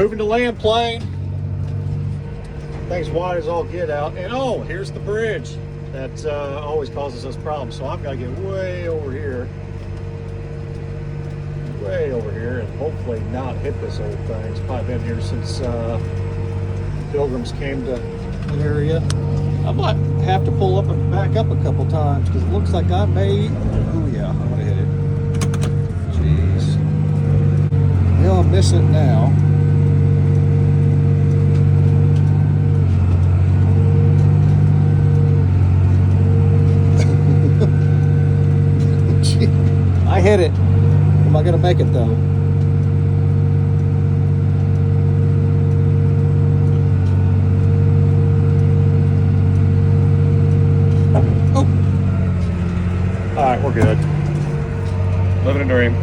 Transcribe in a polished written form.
moving to land plane. Things wide as all get out. And oh, here's the bridge that always causes us problems. So I've got to get way over here. Way over here, and hopefully not hit this old thing. It's probably been here since pilgrims came to the area. I might have to pull up and back up a couple times because it looks like I may. Oh yeah, I'm gonna hit it. Jeez. Well, I'll miss it now. I hit it. Am I gonna make it though? Oh. All right, we're good. Living a dream.